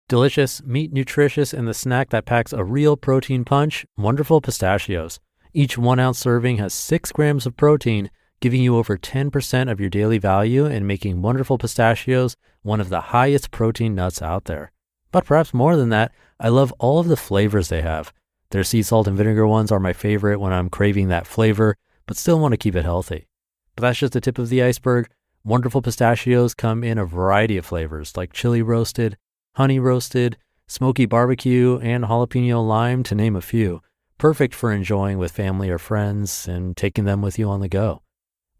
Delicious, meat nutritious, and the snack that packs a real protein punch, Wonderful Pistachios. Each 1 ounce serving has 6 grams of protein, giving you over 10% of your daily value and making Wonderful Pistachios one of the highest protein nuts out there. But perhaps more than that, I love all of the flavors they have. Their sea salt and vinegar ones are my favorite when I'm craving that flavor, but still want to keep it healthy. But that's just the tip of the iceberg. Wonderful Pistachios come in a variety of flavors like chili roasted, honey roasted, smoky barbecue, and jalapeno lime, to name a few. Perfect for enjoying with family or friends and taking them with you on the go.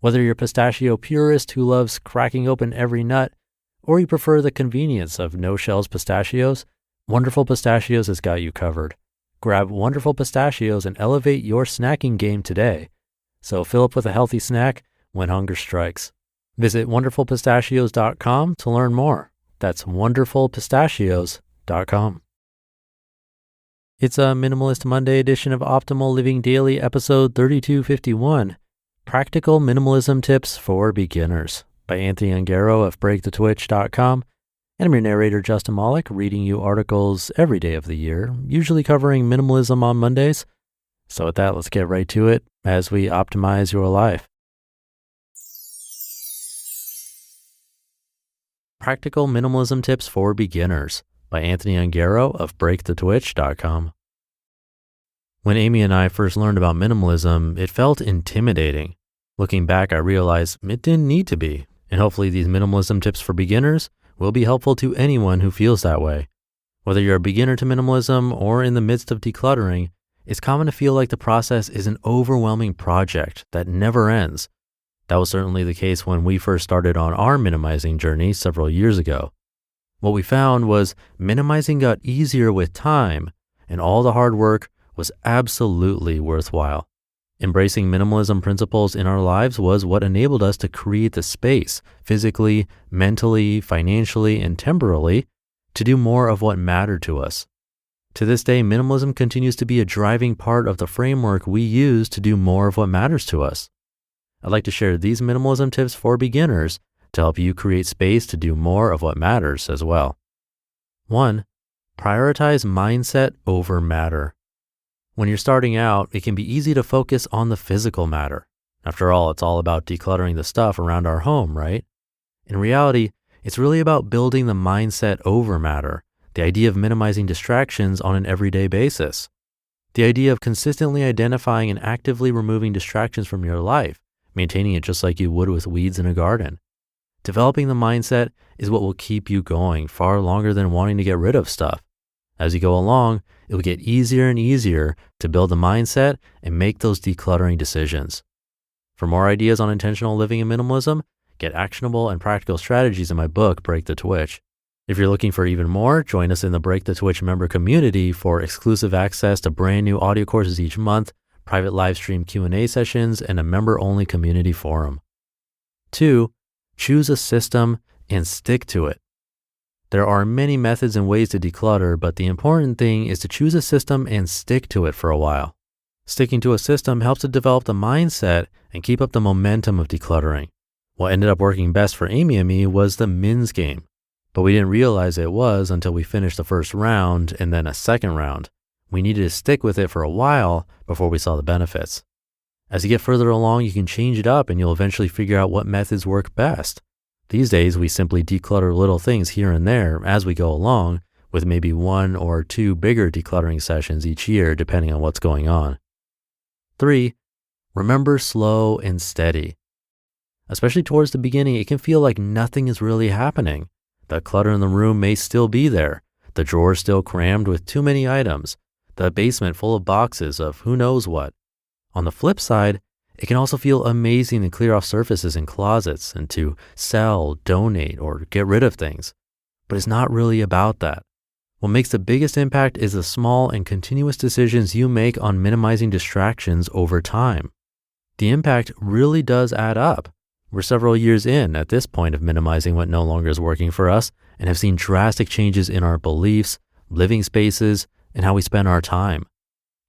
Whether you're a pistachio purist who loves cracking open every nut, or you prefer the convenience of no-shells pistachios, Wonderful Pistachios has got you covered. Grab Wonderful Pistachios and elevate your snacking game today. So fill up with a healthy snack when hunger strikes. Visit wonderfulpistachios.com to learn more. That's wonderfulpistachios.com. It's a Minimalist Monday edition of Optimal Living Daily, episode 3251, Practical Minimalism Tips for Beginners, by Anthony Ongaro of breakthetwitch.com. And I'm your narrator, Justin Malik, reading you articles every day of the year, usually covering minimalism on Mondays. So with that, let's get right to it as we optimize your life. Practical Minimalism Tips for Beginners, by Anthony Ongaro of breakthetwitch.com. When Amy and I first learned about minimalism, it felt intimidating. Looking back, I realized it didn't need to be, and hopefully these minimalism tips for beginners will be helpful to anyone who feels that way. Whether you're a beginner to minimalism or in the midst of decluttering, it's common to feel like the process is an overwhelming project that never ends. That was certainly the case when we first started on our minimizing journey several years ago. What we found was minimizing got easier with time, and all the hard work was absolutely worthwhile. Embracing minimalism principles in our lives was what enabled us to create the space, physically, mentally, financially, and temporally, to do more of what mattered to us. To this day, minimalism continues to be a driving part of the framework we use to do more of what matters to us. I'd like to share these minimalism tips for beginners to help you create space to do more of what matters as well. 1. Prioritize mindset over matter. When you're starting out, it can be easy to focus on the physical matter. After all, it's all about decluttering the stuff around our home, right? In reality, it's really about building the mindset over matter, the idea of minimizing distractions on an everyday basis, the idea of consistently identifying and actively removing distractions from your life, maintaining it just like you would with weeds in a garden. Developing the mindset is what will keep you going far longer than wanting to get rid of stuff. As you go along, it will get easier and easier to build the mindset and make those decluttering decisions. For more ideas on intentional living and minimalism, get actionable and practical strategies in my book, Break the Twitch. If you're looking for even more, join us in the Break the Twitch member community for exclusive access to brand new audio courses each month, private live stream Q&A sessions, and a member-only community forum. 2. Choose a system and stick to it. There are many methods and ways to declutter, but the important thing is to choose a system and stick to it for a while. Sticking to a system helps to develop the mindset and keep up the momentum of decluttering. What ended up working best for Amy and me was the MINS game, but we didn't realize it was until we finished the first round and then a second round. We needed to stick with it for a while before we saw the benefits. As you get further along, you can change it up and you'll eventually figure out what methods work best. These days, we simply declutter little things here and there as we go along, with maybe 1 or 2 bigger decluttering sessions each year, depending on what's going on. 3. Remember slow and steady. Especially towards the beginning, it can feel like nothing is really happening. The clutter in the room may still be there, the drawer still crammed with too many items, the basement full of boxes of who knows what. On the flip side, it can also feel amazing to clear off surfaces in closets and to sell, donate, or get rid of things. But it's not really about that. What makes the biggest impact is the small and continuous decisions you make on minimizing distractions over time. The impact really does add up. We're several years in at this point of minimizing what no longer is working for us and have seen drastic changes in our beliefs, living spaces, and how we spend our time.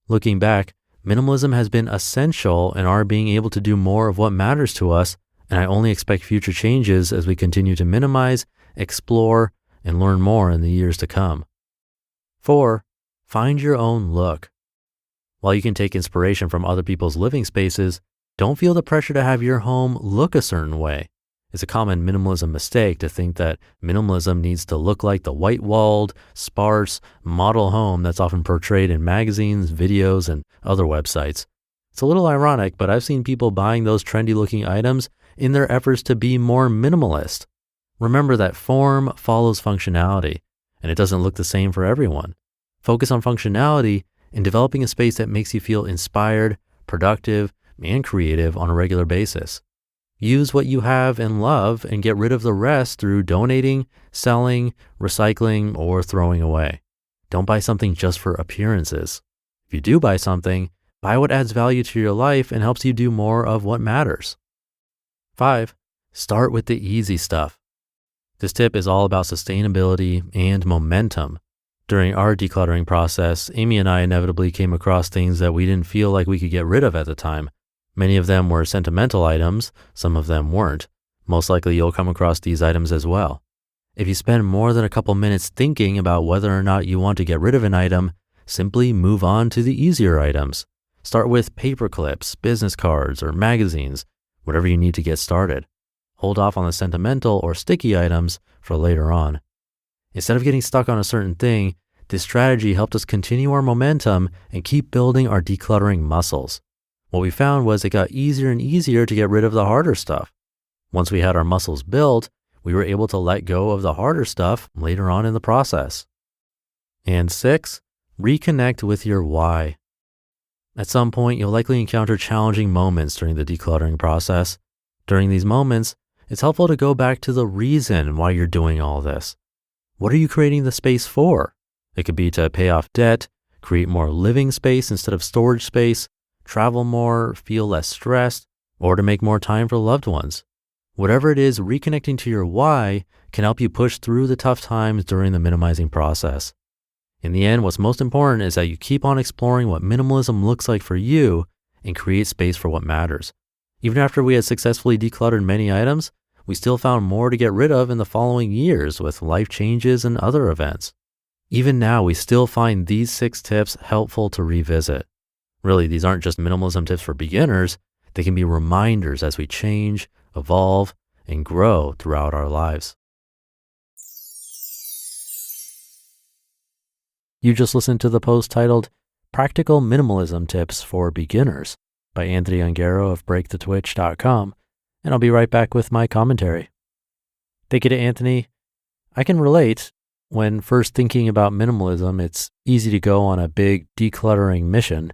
Looking back, minimalism has been essential in our being able to do more of what matters to us, and I only expect future changes as we continue to minimize, explore, and learn more in the years to come. 4. Find your own look. While you can take inspiration from other people's living spaces, don't feel the pressure to have your home look a certain way. It's a common minimalism mistake to think that minimalism needs to look like the white-walled, sparse, model home that's often portrayed in magazines, videos, and other websites. It's a little ironic, but I've seen people buying those trendy-looking items in their efforts to be more minimalist. Remember that form follows functionality, and it doesn't look the same for everyone. Focus on functionality and developing a space that makes you feel inspired, productive, and creative on a regular basis. Use what you have and love and get rid of the rest through donating, selling, recycling, or throwing away. Don't buy something just for appearances. If you do buy something, buy what adds value to your life and helps you do more of what matters. 5. Start with the easy stuff. This tip is all about sustainability and momentum. During our decluttering process, Amy and I inevitably came across things that we didn't feel like we could get rid of at the time. Many of them were sentimental items, some of them weren't. Most likely you'll come across these items as well. If you spend more than a couple minutes thinking about whether or not you want to get rid of an item, simply move on to the easier items. Start with paper clips, business cards, or magazines, whatever you need to get started. Hold off on the sentimental or sticky items for later on. Instead of getting stuck on a certain thing, this strategy helped us continue our momentum and keep building our decluttering muscles. What we found was it got easier and easier to get rid of the harder stuff. Once we had our muscles built, we were able to let go of the harder stuff later on in the process. And 6, reconnect with your why. At some point, you'll likely encounter challenging moments during the decluttering process. During these moments, it's helpful to go back to the reason why you're doing all this. What are you creating the space for? It could be to pay off debt, create more living space instead of storage space, travel more, feel less stressed, or to make more time for loved ones. Whatever it is, reconnecting to your why can help you push through the tough times during the minimizing process. In the end, what's most important is that you keep on exploring what minimalism looks like for you and create space for what matters. Even after we had successfully decluttered many items, we still found more to get rid of in the following years with life changes and other events. Even now, we still find these 6 tips helpful to revisit. Really, these aren't just minimalism tips for beginners. They can be reminders as we change, evolve, and grow throughout our lives. You just listened to the post titled Practical Minimalism Tips for Beginners by Anthony Ongaro of breakthetwitch.com, and I'll be right back with my commentary. Thank you to Anthony. I can relate. When first thinking about minimalism, it's easy to go on a big decluttering mission,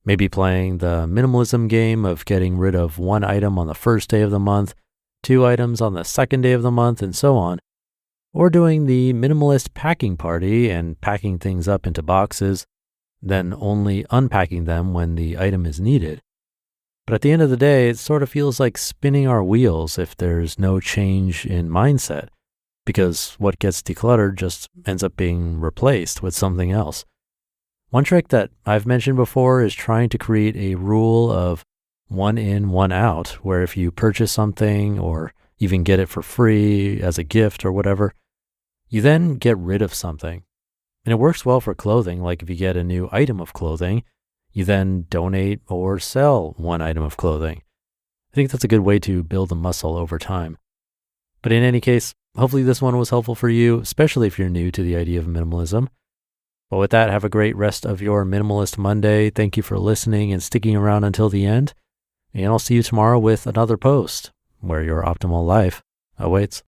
maybe playing the minimalism game of getting rid of 1 item on the first day of the month, 2 items on the second day of the month, and so on. Or doing the minimalist packing party and packing things up into boxes, then only unpacking them when the item is needed. But at the end of the day, it sort of feels like spinning our wheels if there's no change in mindset, because what gets decluttered just ends up being replaced with something else. One trick that I've mentioned before is trying to create a rule of 1 in, 1 out, where if you purchase something or even get it for free as a gift or whatever, you then get rid of something. And it works well for clothing, like if you get a new item of clothing, you then donate or sell 1 item of clothing. I think that's a good way to build a muscle over time. But in any case, hopefully this one was helpful for you, especially if you're new to the idea of minimalism. But with that, have a great rest of your Minimalist Monday. Thank you for listening and sticking around until the end. And I'll see you tomorrow with another post where your optimal life awaits.